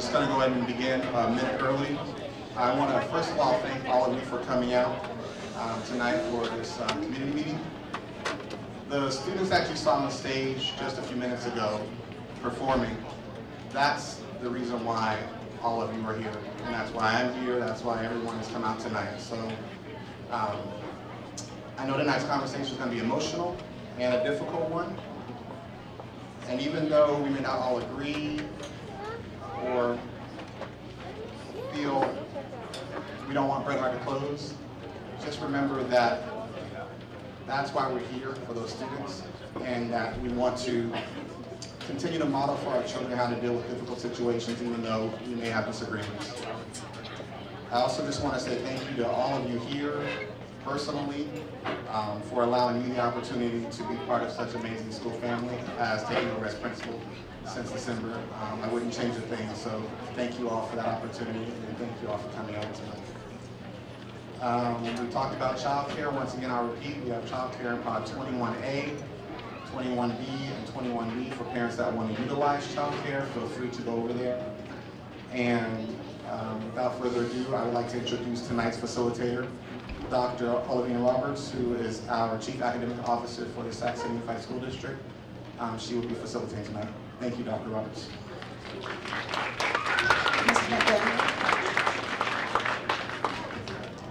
Just going to go ahead and begin a minute early. I want to first of all thank all of you for coming out tonight for this community meeting. The students that you saw on the stage just a few minutes ago performing, that's the reason why all of you are here. And that's why I'm here, that's why everyone has come out tonight. So I know tonight's conversation is going to be emotional and a difficult one. And even though we may not all agree or feel we don't want Bret Harte to close, just remember that that's why we're here, for those students, and that we want to continue to model for our children how to deal with difficult situations even though we may have disagreements. I also just want to say thank you to all of you here personally for allowing me the opportunity to be part of such an amazing school family as taking over as principal since December. I wouldn't change a thing, so thank you all for that opportunity, and thank you all for coming out tonight. We talked about child care. Once again, I'll repeat, we have child care in pod 21A, 21B, and 21B for parents that want to utilize child care. Feel free to go over there. And without further ado, I would like to introduce tonight's facilitator, Dr. Olivia Roberts, who is our Chief Academic Officer for the Sac City Unified School District. She will be facilitating tonight. Thank you, Dr. Roberts.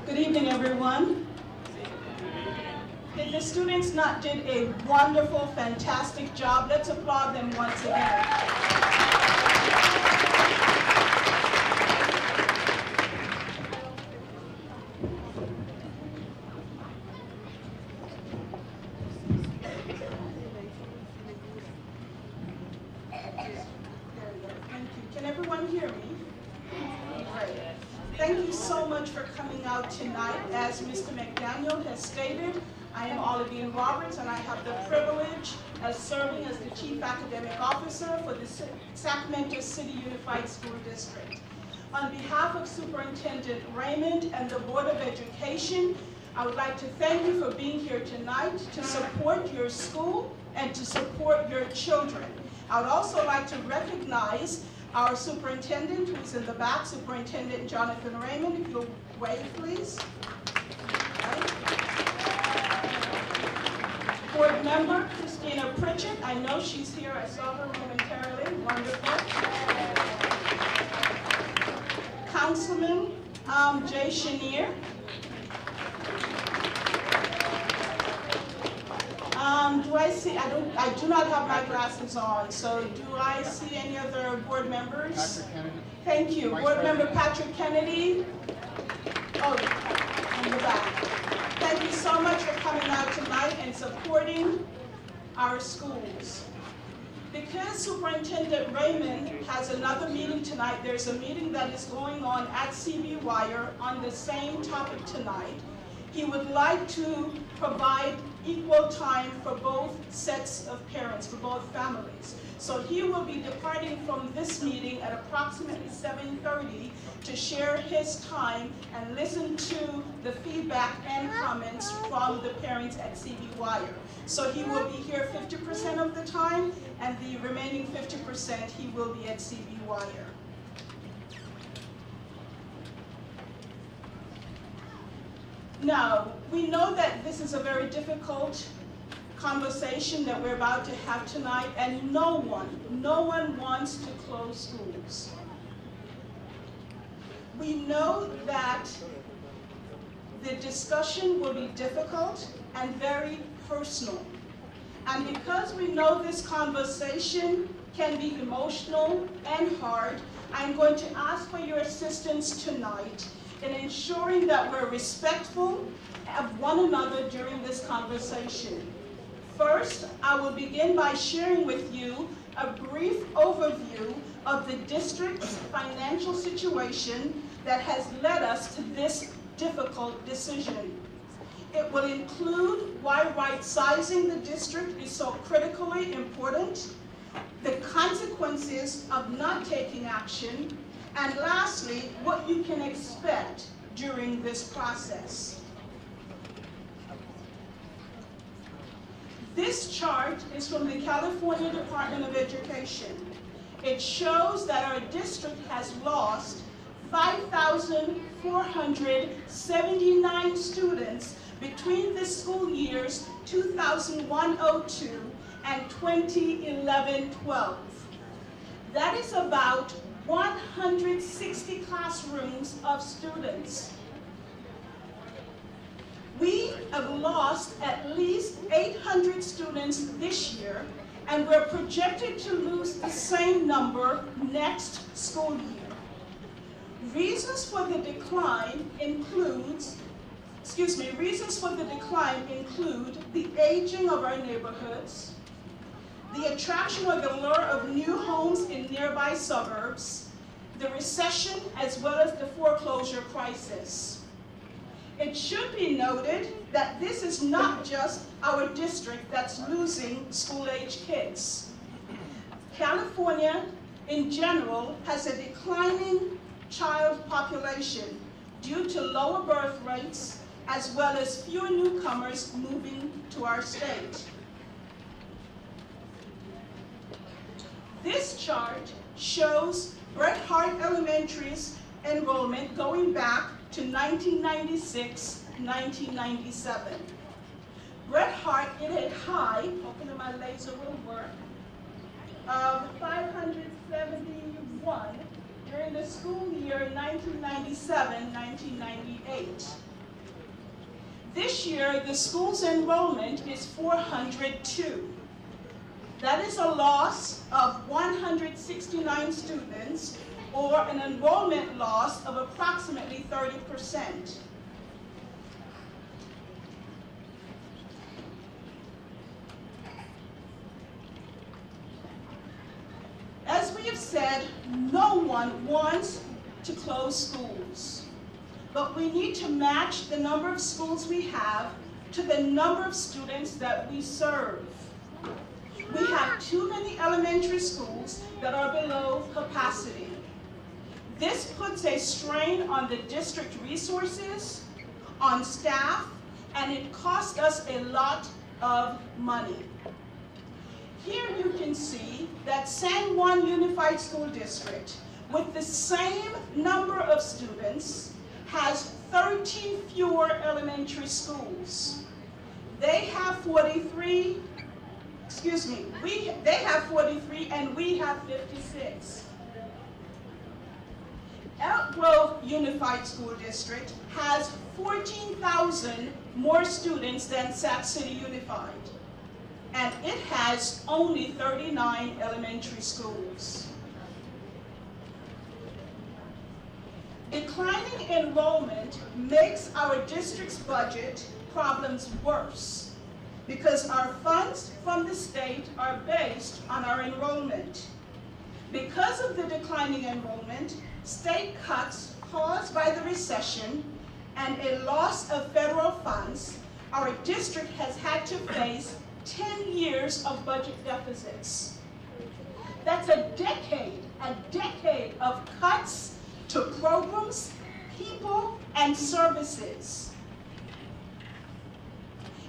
Good evening, everyone. The students did a wonderful, fantastic job. Let's applaud them once again. Tonight, as Mr. McDaniel has stated, I am Olivia Roberts, and I have the privilege of serving as the Chief Academic Officer for the Sacramento City Unified School District. On behalf of Superintendent Raymond and the Board of Education, I would like to thank you for being here tonight to support your school and to support your children. I would also like to recognize our superintendent, who's in the back, Superintendent Jonathan Raymond. If you'll wave, please. Right. Board member Christina Pritchett. I know she's here. I saw her momentarily. Wonderful. Councilman Jay Chenier. Do I see, I do not have my glasses on, so do I see any other board members? Patrick Kennedy. Thank you. Board member Patrick Kennedy. Oh, in the back. Thank you so much for coming out tonight and supporting our schools. Because Superintendent Raymond has another meeting tonight, there's a meeting that is going on at CB Wire on the same topic tonight. He would like to provide equal time for both sets of parents, for both families. So he will be departing from this meeting at approximately 7:30 to share his time and listen to the feedback and comments from the parents at CB Wire. So he will be here 50% of the time, and the remaining 50% he will be at CB Wire. Now, we know that this is a very difficult conversation that we're about to have tonight, and no one wants to close schools. We know that the discussion will be difficult and very personal. And because we know this conversation can be emotional and hard, I'm going to ask for your assistance tonight in ensuring that we're respectful of one another during this conversation. First, I will begin by sharing with you a brief overview of the district's financial situation that has led us to this difficult decision. It will include why right-sizing the district is so critically important, the consequences of not taking action, and lastly, what you can expect during this process. This chart is from the California Department of Education. It shows that our district has 5,479 students between the school years 2001-02 and 2011-12. That is about 160 classrooms of students. We have lost at least 800 students this year, and we're projected to lose the same number next school year. Reasons for the decline include the aging of our neighborhoods, the attraction or the lure of new homes in nearby suburbs, the recession, as well as the foreclosure crisis. It should be noted that this is not just our district that's losing school-age kids. California, in general, has a declining child population due to lower birth rates, as well as fewer newcomers moving to our state. This chart shows Bret Harte Elementary's enrollment going back to 1996-1997. Bret Harte hit a high, hopefully my laser will work, of 571 during the school year 1997-1998. This year, the school's enrollment is 402. That is a loss of 169 students, or an enrollment loss of approximately 30%. As we have said, no one wants to close schools, but we need to match the number of schools we have to the number of students that we serve. We have too many elementary schools that are below capacity. This puts a strain on the district resources, on staff, and it costs us a lot of money. Here you can see that San Juan Unified School District, with the same number of students, has 13 fewer elementary schools. They have 43, they have 43 and we have 56. Elk Grove Unified School District has 14,000 more students than Sac City Unified, and it has only 39 elementary schools. Declining enrollment makes our district's budget problems worse because our funds from the state are based on our enrollment. Because of the declining enrollment, state cuts caused by the recession, and a loss of federal funds, our district has had to face 10 years of budget deficits. That's a decade of cuts to programs, people, and services.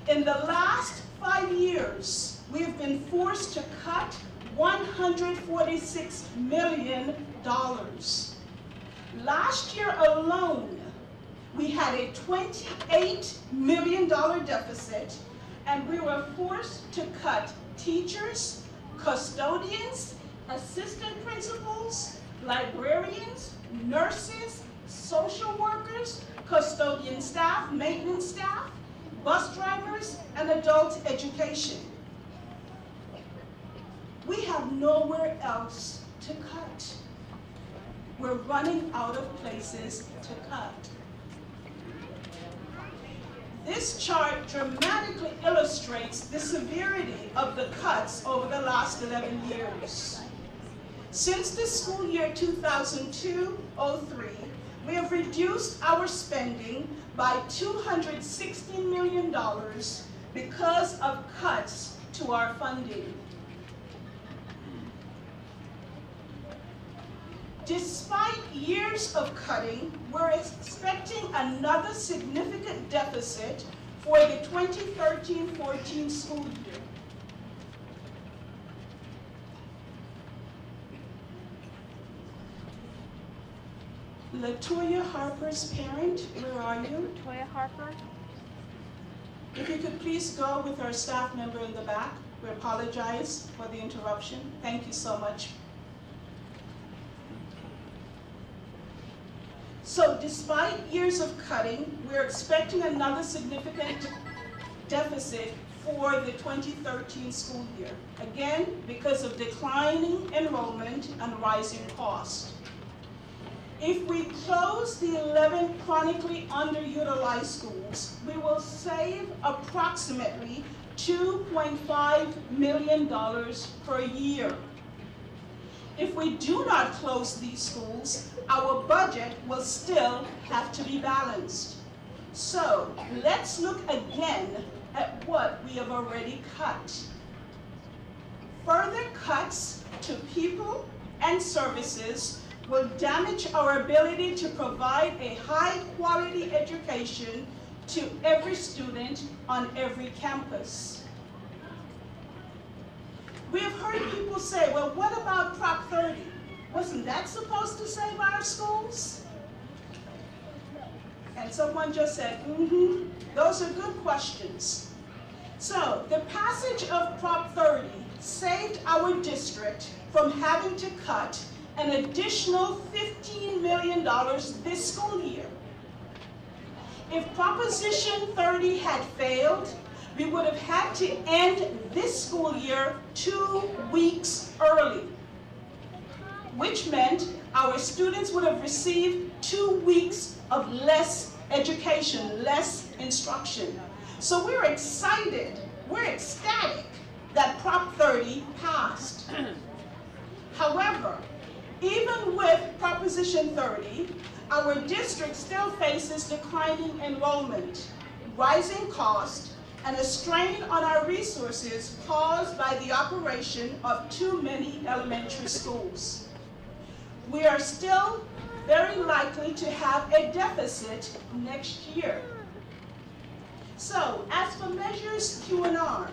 In the last 5 years, we have been forced to cut $146 million. Last year alone, we had a $28 million deficit, and we were forced to cut teachers, custodians, assistant principals, librarians, nurses, social workers, custodian staff, maintenance staff, bus drivers, and adult education. We have nowhere else to cut. We're running out of places to cut. This chart dramatically illustrates the severity of the cuts over the last 11 years. Since the school year 2002-03, we have reduced our spending by $260 million because of cuts to our funding. Despite years of cutting, we're expecting another significant deficit for the 2013-14 school year. Latoya Harper's parent, where are you? Latoya Harper. If you could please go with our staff member in the back. We apologize for the interruption. Thank you so much. So despite years of cutting, we're expecting another significant deficit for the 2013 school year. Again, because of declining enrollment and rising costs. If we close the 11 chronically underutilized schools, we will save approximately $2.5 million per year. If we do not close these schools, our budget will still have to be balanced. So let's look again at what we have already cut. Further cuts to people and services will damage our ability to provide a high-quality education to every student on every campus. We have heard people say, well, what about Prop 30? Wasn't that supposed to save our schools? And someone just said, those are good questions. So the passage of Prop 30 saved our district from having to cut an additional $15 million this school year. If Proposition 30 had failed, we would have had to end this school year 2 weeks early, which meant our students would have received 2 weeks of less education, less instruction. So we're excited, we're ecstatic that Prop 30 passed. However, even with Proposition 30, our district still faces declining enrollment, rising cost, and a strain on our resources caused by the operation of too many elementary schools. We are still very likely to have a deficit next year. So, as for measures Q&R,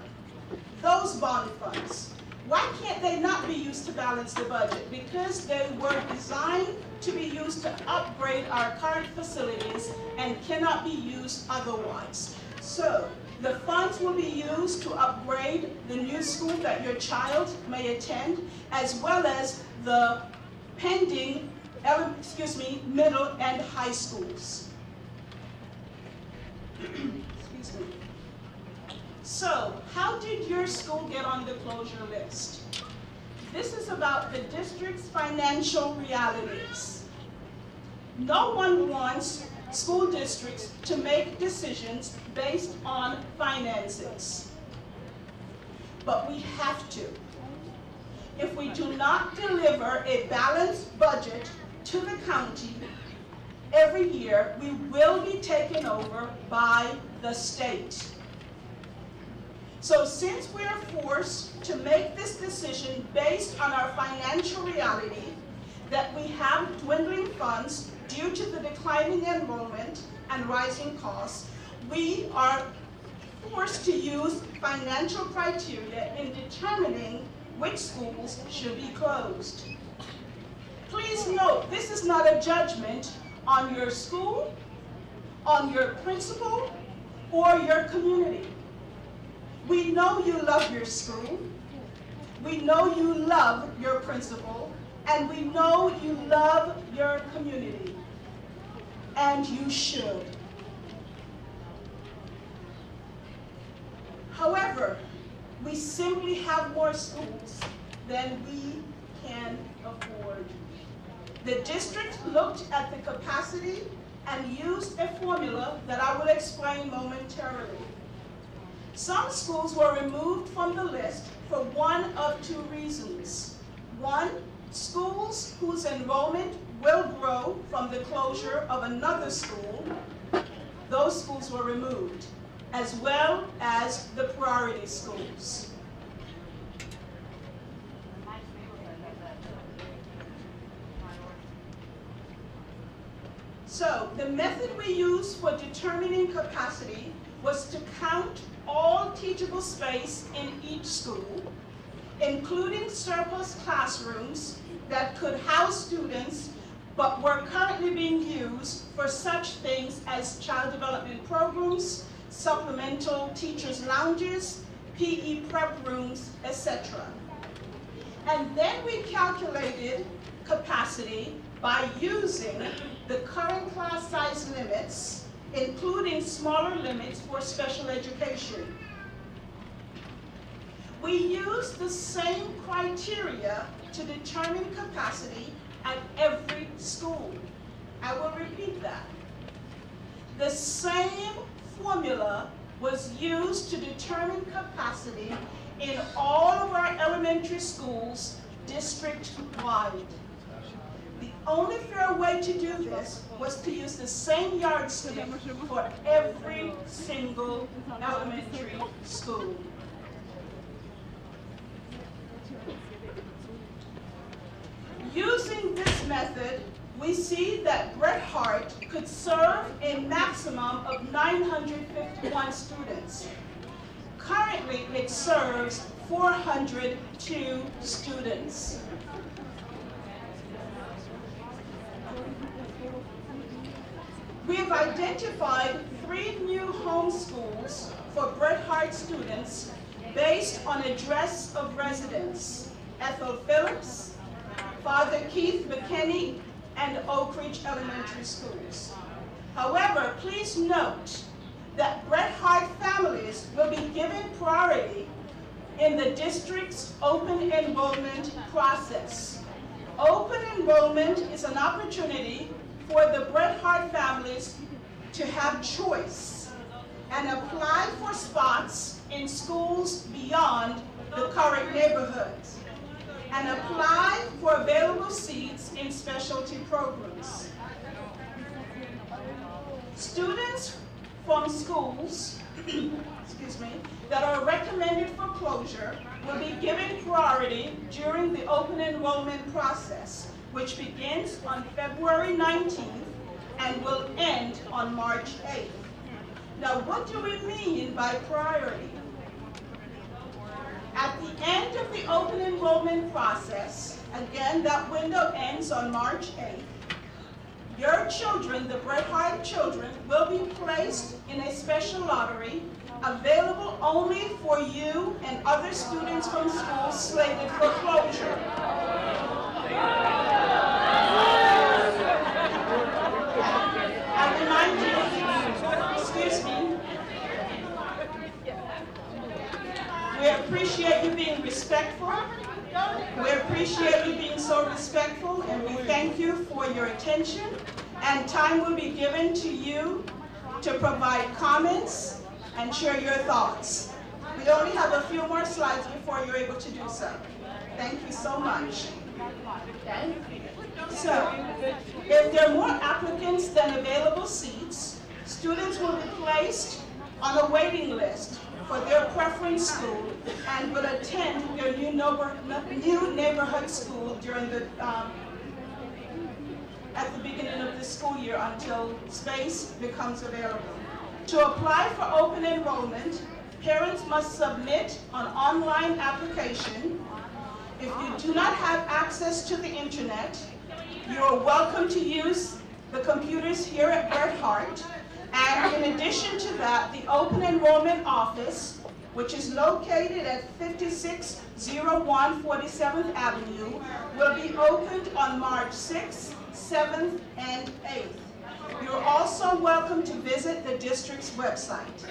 those bond funds, why can't they not be used to balance the budget? Because they were designed to be used to upgrade our current facilities and cannot be used otherwise. So the funds will be used to upgrade the new school that your child may attend, as well as the pending, middle and high schools. Excuse me. So, how did your school get on the closure list? This is about the district's financial realities. No one wants school districts to make decisions based on finances. But we have to. If we do not deliver a balanced budget to the county every year, we will be taken over by the state. So since we are forced to make this decision based on our financial reality, that we have dwindling funds due to the declining enrollment and rising costs, we are forced to use financial criteria in determining which schools should be closed. Please note, this is not a judgment on your school, on your principal, or your community. We know you love your school, we know you love your principal, and we know you love your community. And you should. However, we simply have more schools than we can afford. The district looked at the capacity and used a formula that I will explain momentarily. Some schools were removed from the list for one of two reasons. One, schools whose enrollment will grow from the closure of another school, those schools were removed, as well as the priority schools. So, the method we used for determining capacity was to count all teachable space in each school, including surplus classrooms that could house students but were currently being used for such things as child development programs, supplemental teachers' lounges, PE prep rooms, etc. And then we calculated capacity by using the current class size limits, including smaller limits for special education. We used the same criteria to determine capacity at every school. I will repeat that. The same formula was used to determine capacity in all of our elementary schools district-wide. The only fair way to do this was to use the same yardstick for every single elementary school. Using this method, we see that Bret Harte could serve a maximum of 951 students. Currently, it serves 402 students. We have identified 3 new home schools for Bret Harte students based on address of residence: Ethel Phillips, Father Keith McKinney, and Oak Ridge Elementary Schools. However, please note that Bret Harte families will be given priority in the district's open enrollment process. Open enrollment is an opportunity for the Bret Harte families to have choice and apply for spots in schools beyond the current neighborhoods, and apply for available seats in specialty programs. Students from schools that are recommended for closure will be given priority during the open enrollment process, which begins on February 19th and will end on March 8th. Now, what do we mean by priority? At the end of the open enrollment process, again, that window ends on March 8th, your children, the Bret Harte children, will be placed in a special lottery available only for you and other students from schools slated for closure. I remind you, excuse me, we appreciate you being respectful. We appreciate you being so respectful, and we thank you for your attention. And time will be given to you to provide comments and share your thoughts. We only have a few more slides before you're able to do so. Thank you so much. Okay. So, if there are more applicants than available seats, students will be placed on a waiting list for their preference school and will attend their new neighborhood school during the at the beginning of the school year until space becomes available. To apply for open enrollment, parents must submit an online application. If you do not have access to the internet, you are welcome to use the computers here at Bret Harte. And in addition to that, the open enrollment office, which is located at 5601 47th Avenue, will be opened on March 6th, 7th, and 8th. You're also welcome to visit the district's website.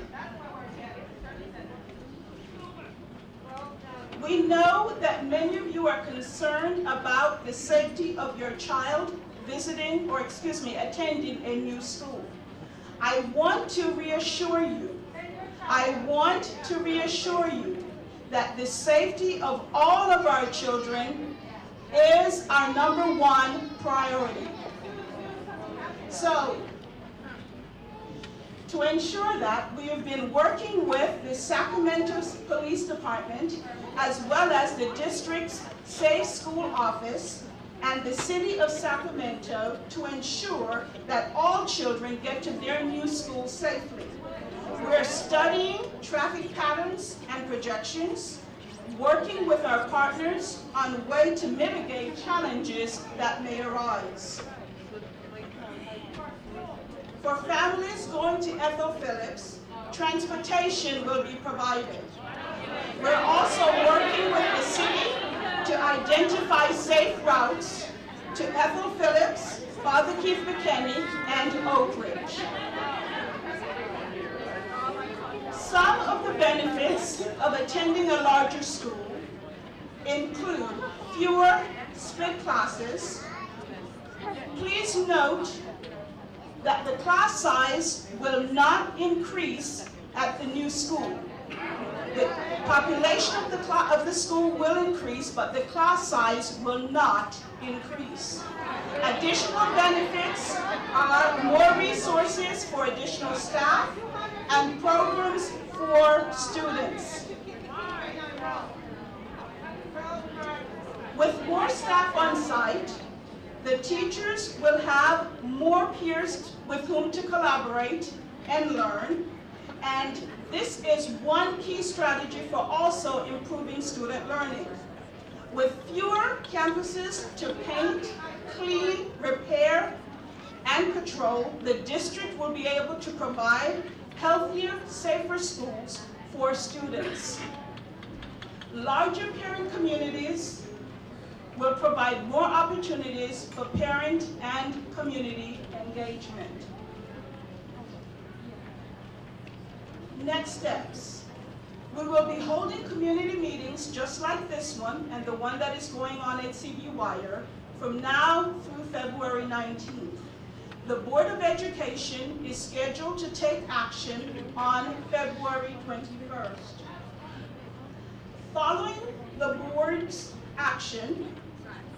We know that many of you are concerned about the safety of your child attending a new school. I want to reassure you that the safety of all of our children is our #1 priority. So, to ensure that, we have been working with the Sacramento Police Department as well as the district's Safe School Office and the City of Sacramento to ensure that all children get to their new school safely. We're studying traffic patterns and projections, working with our partners on a way to mitigate challenges that may arise. For families going to Ethel Phillips, transportation will be provided. We're also working with the city to identify safe routes to Ethel Phillips, Father Keith McKinney, and Oak Ridge. Some of the benefits of attending a larger school include fewer split classes. Please note that the class size will not increase at the new school. The population of the school will increase, but the class size will not increase. Additional benefits are more resources for additional staff and programs for students. With more staff on site, the teachers will have more peers with whom to collaborate and learn, and this is one key strategy for also improving student learning. With fewer campuses to paint, clean, repair, and patrol, the district will be able to provide healthier, safer schools for students. Larger parent communities will provide more opportunities for parent and community engagement. Next steps. We will be holding community meetings just like this one and the one that is going on at CB Wire from now through February 19th. The Board of Education is scheduled to take action on February 21st. Following the board's action,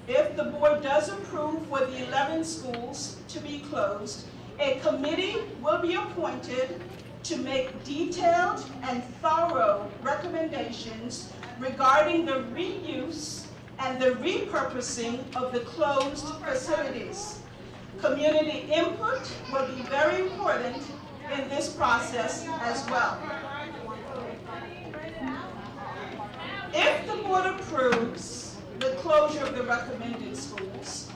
if the board does approve for the 11 schools to be closed, a committee will be appointed to make detailed and thorough recommendations regarding the reuse and the repurposing of the closed facilities. Community input will be very important in this process as well. If the board approves the closure of the recommended schools,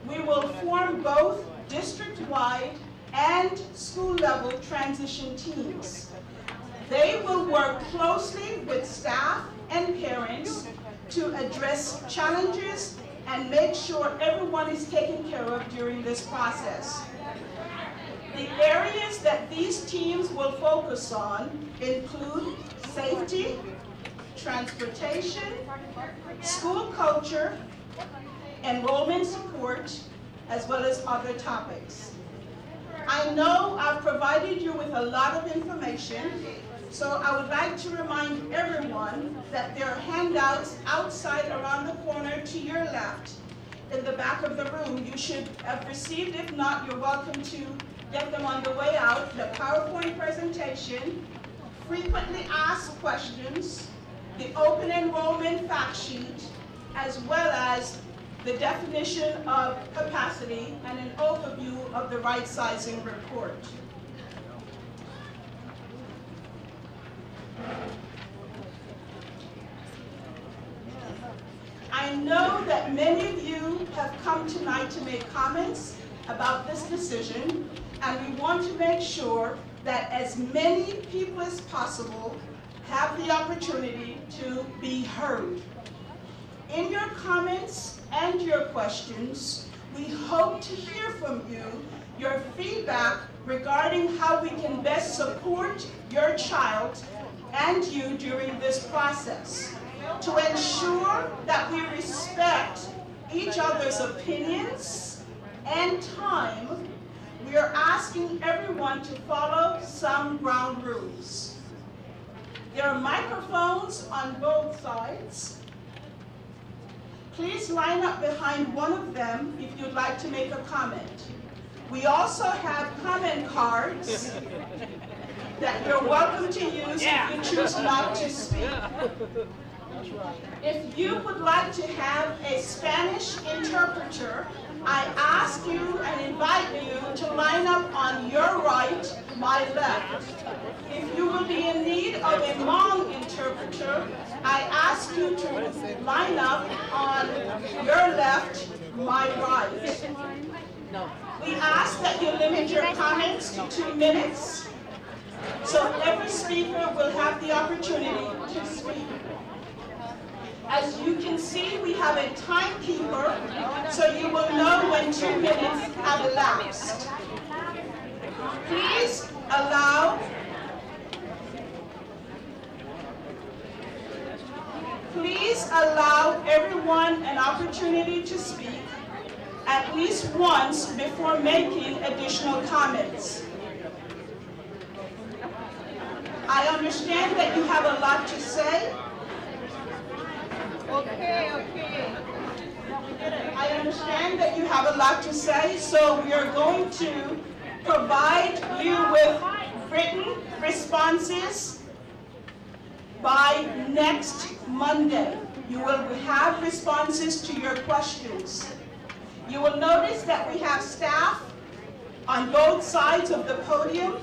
we will form both district-wide and school-level transition teams. They will work closely with staff and parents to address challenges and make sure everyone is taken care of during this process. The areas that these teams will focus on include safety, transportation, school culture, enrollment support, as well as other topics. I know I've provided you with a lot of information, so I would like to remind everyone that there are handouts outside around the corner to your left in the back of the room. You should have received. If not, you're welcome to get them on the way out. The PowerPoint presentation, frequently asked questions, the open enrollment fact sheet, as well as the definition of capacity and an overview of the right sizing report. I know that many of you have come tonight to make comments about this decision, and we want to make sure that as many people as possible have the opportunity to be heard. In your comments and your questions, we hope to hear from you your feedback regarding how we can best support your child and you during this process. To ensure that we respect each other's opinions and time, we are asking everyone to follow some ground rules. There are microphones on both sides. Please line up behind one of them if you'd like to make a comment. We also have comment cards that you're welcome to use if you choose not to speak. If you would like to have a Spanish interpreter, I ask you and invite you to line up on your right, my left. If you will be in need of a Hmong interpreter, I ask you to line up on your left, my right. We ask that you limit your comments to 2 minutes, so every speaker will have the opportunity to speak. As you can see, we have a timekeeper, so you will know when 2 minutes have elapsed. Please allow everyone an opportunity to speak at least once before making additional comments. I understand that you have a lot to say. I understand that you have a lot to say, so we are going to provide you with written responses by next Monday. You will have responses to your questions. You will notice that we have staff on both sides of the podium.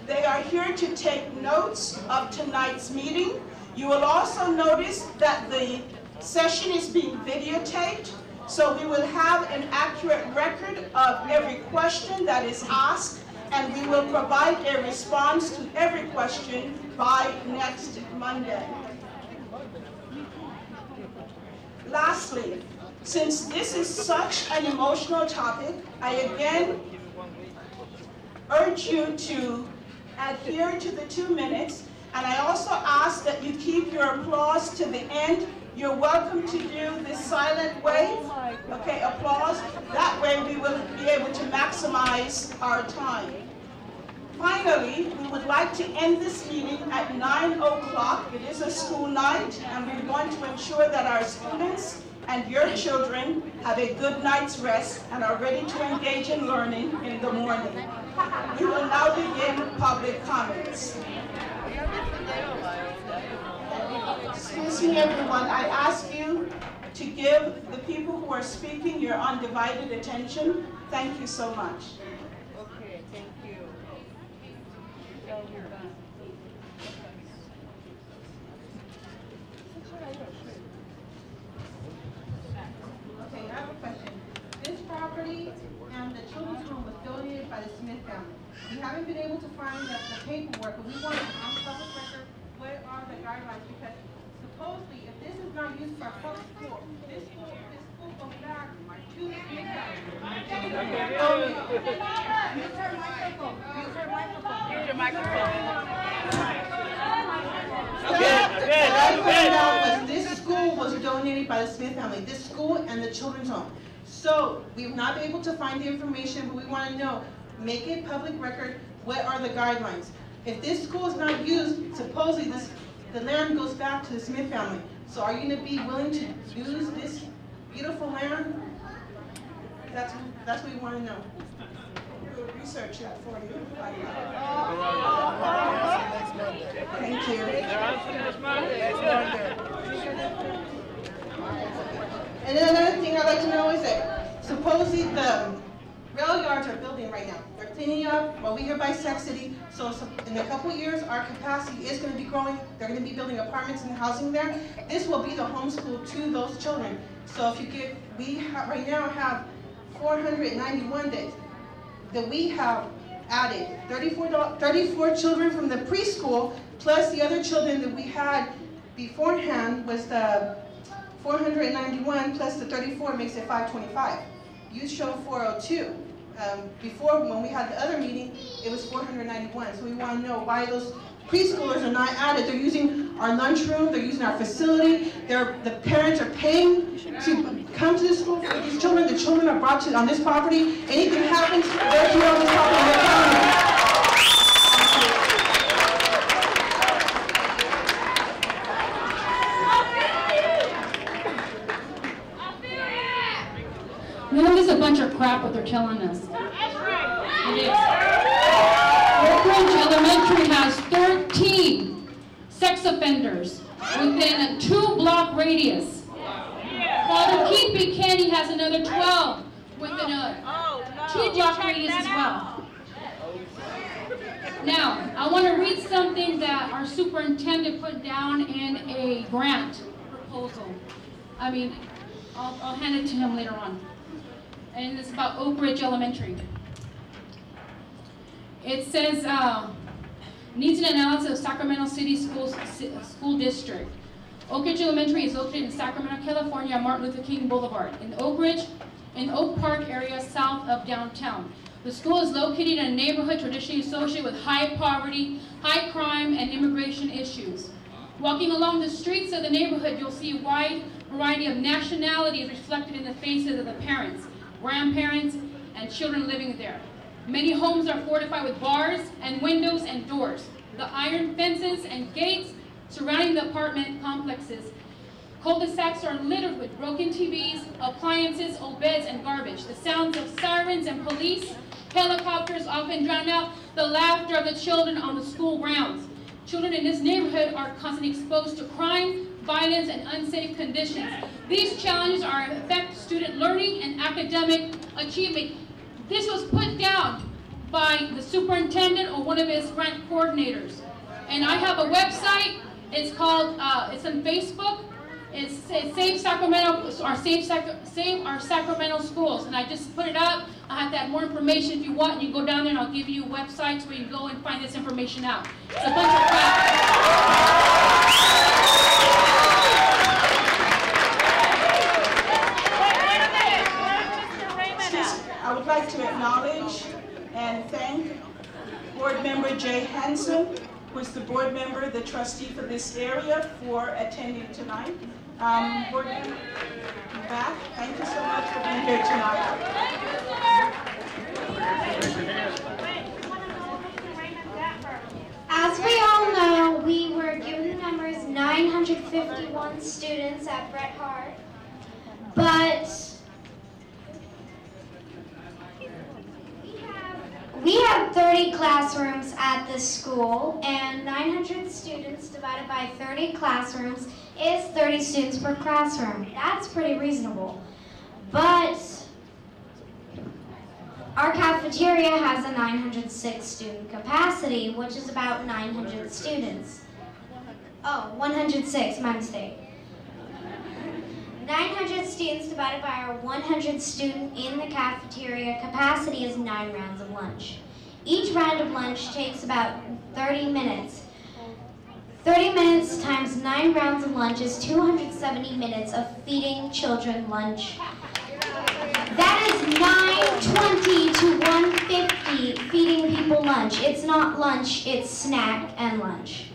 They are here to take notes of tonight's meeting. You will also notice that the session is being videotaped, so we will have an accurate record of every question that is asked, and we will provide a response to every question by next Monday. Lastly, since this is such an emotional topic, I again urge you to adhere to the 2 minutes, and I also ask that you keep your applause to the end. You're welcome to do this silent wave, okay, applause. That way we will be able to maximize our time. Finally, we would like to end this meeting at 9 o'clock. It is a school night, and we want to ensure that our students and your children have a good night's rest and are ready to engage in learning in the morning. We will now begin public comments. Excuse me, everyone. I ask you to give the people who are speaking your undivided attention. Thank you so much. Okay, thank you. Okay, I have a question. This property and the children's home was donated by the Smith family. We haven't been able to find the paperwork, but we want to on public record what are the guidelines, because supposedly if this is not used for a public school, this school goes back to the Smith family. Use her microphone. Use her microphone. Use your microphone. This school was donated by the Smith family, this school and the children's home. So we've not been able to find the information, but we want to know, make it public record, what are the guidelines? If this school is not used, supposedly the land goes back to the Smith family. So are you going to be willing to use this beautiful land? That's what we want to know. We'll research that for you. Thank you. And then another thing I'd like to know is that supposedly the rail yards are building right now. They're cleaning up while we here by Sac City. So in a couple years, our capacity is going to be growing. They're going to be building apartments and housing there. This will be the homeschool to those children. So if you get, right now have 491 days that we have added. 34 children from the preschool, plus the other children that we had beforehand was the 491 plus the 34 makes it 525. Youth show 402. Before, when we had the other meeting, it was 491. So we want to know why those preschoolers are not added. They're using our lunchroom, they're using our facility, the parents are paying to come to the school for these children. The children are brought to on this property. Anything happens, they're here on this property, they're coming. You know, this is a bunch of crap what they're telling us. That's right. It is. Oak Ridge Elementary has 13 sex offenders within a 2-block radius. Guadalupe County has another 12 within a 2-block radius as well. Now, I want to read something that our superintendent put down in a grant proposal. I mean, I'll hand it to him later on. and it's about Oak Ridge Elementary. It says, needs an analysis of Sacramento City School District. Oak Ridge Elementary is located in Sacramento, California, on Martin Luther King Boulevard, in Oak Park area south of downtown. The school is located in a neighborhood traditionally associated with high poverty, high crime, and immigration issues. Walking along the streets of the neighborhood, you'll see a wide variety of nationalities reflected in the faces of the parents, grandparents, and children living there. Many homes are fortified with bars and windows and doors. The iron fences and gates surrounding the apartment complexes. Cul-de-sacs are littered with broken TVs, appliances, old beds, and garbage. The sounds of sirens and police helicopters often drown out the laughter of the children on the school grounds. Children in this neighborhood are constantly exposed to crime, violence, and unsafe conditions. These challenges affect student learning and academic achievement. This was put down by the superintendent or one of his grant coordinators. And I have a website. It's called, it's on Facebook. It's Save Sacramento, or Save Our Sacramento Schools. And I just put it up. I have to have more information if you want. You go down there and I'll give you websites where you can go and find this information out. It's a bunch of crap. I would like to acknowledge and thank Board Member Jay Hanson, who is the board member, the trustee for this area, for attending tonight. Board member, back. Thank you so much for being here tonight. As we all know, we were given the numbers 951 students at Bret Harte, but we have 30 classrooms at this school, and 900 students divided by 30 classrooms is 30 students per classroom. That's pretty reasonable. But our cafeteria has a 906 student capacity, which is about 900 students. Oh, 106, my mistake. 900 students divided by our 100 student in the cafeteria capacity is 9 rounds of lunch. Each round of lunch takes about 30 minutes. 30 minutes times 9 rounds of lunch is 270 minutes of feeding children lunch. That is 920 to 150 feeding people lunch. It's not lunch, it's snack and lunch.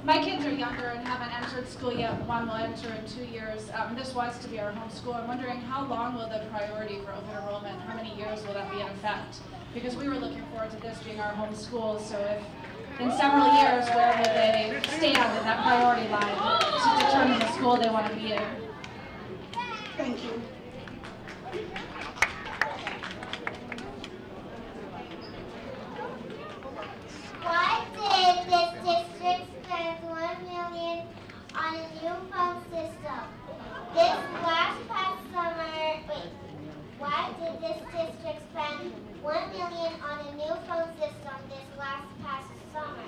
My kids are younger and haven't entered school yet. One will enter in 2 years. This was to be our home school. I'm wondering how long will the priority for open enrollment, how many years will that be in effect? Because we were looking forward to this being our home school, so if in several years, where will they stand in that priority line to determine the school they want to be in? Thank you. Why did this district spend $1 million on a new phone system? Why did this district spend $1 million on a new phone system this past summer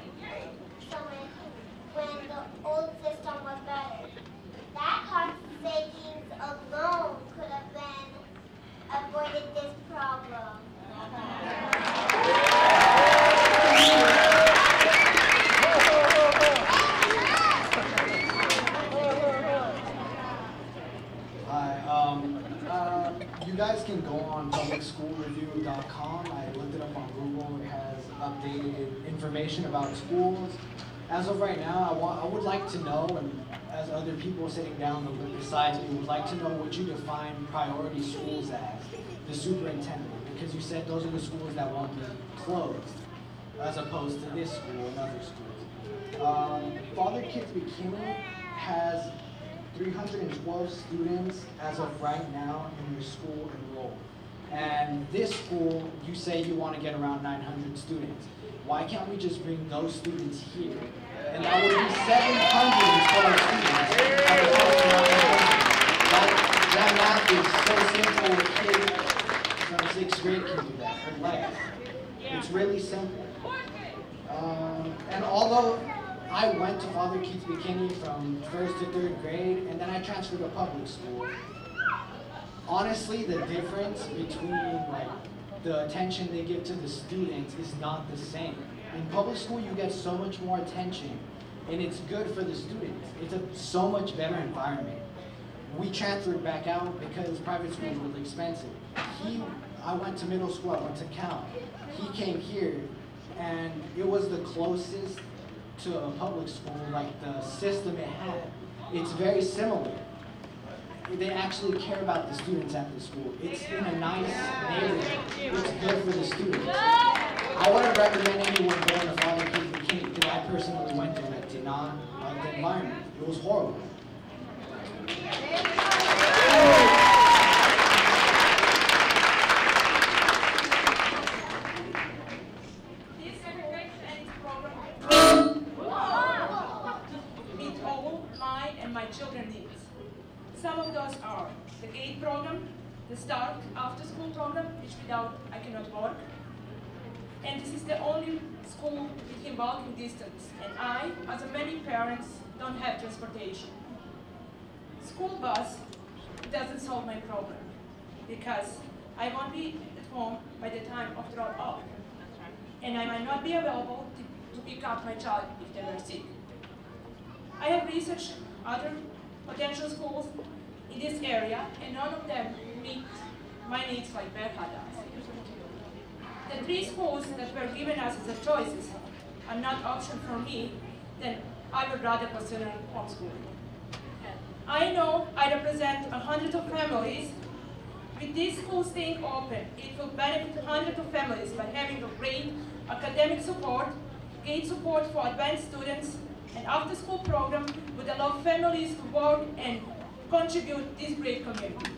when the old system was better? That cost savings alone could have been avoided this problem. You guys can go on publicschoolreview.com. I looked it up on Google. It has updated information about schools. As of right now, I would like to know, and as other people sitting down besides me would like to know what you define priority schools as, the superintendent, because you said those are the schools that won't be closed, as opposed to this school and other schools. Father Kids McKinley has 312 students as of right now in your school enrolled. And this school, you say you want to get around 900 students. Why can't we just bring those students here? And that would be 700 total students. That math is so simple with kids 6th grade can do that, her legs. It's really simple. And although I went to Father Keith McKinney from 1st to 3rd grade, and then I transferred to public school, honestly, the difference between like the attention they give to the students is not the same. In public school, you get so much more attention, and it's good for the students. It's a so much better environment. We transferred back out because private school is really expensive. I went to middle school, I went to Cal. He came here, and it was the closest to a public school, like the system it had. It's very similar. They actually care about the students at the school. It's in a nice neighborhood. It's good for the students. I wouldn't recommend anyone going to Father Keith McKinney because I personally went there and I did not like the environment. It was horrible. Meet all mine and my children's needs. Some of those are the GATE program, the START after-school program, which without I cannot work. And this is the only school within walking distance. And I, as many parents, don't have transportation. School bus doesn't solve my problem because I won't be at home by the time of drop-off. And I might not be available to pick up my child if they were sick. I have researched other potential schools in this area, and none of them meet my needs like Bret Harte does. The 3 schools that were given us as the choices are not options for me, then I would rather consider homeschooling. I know I represent hundreds of families. With these schools staying open, it will benefit hundreds of families by having a great academic support, GATE support for advanced students, and after-school program would allow families to work and contribute to this great community.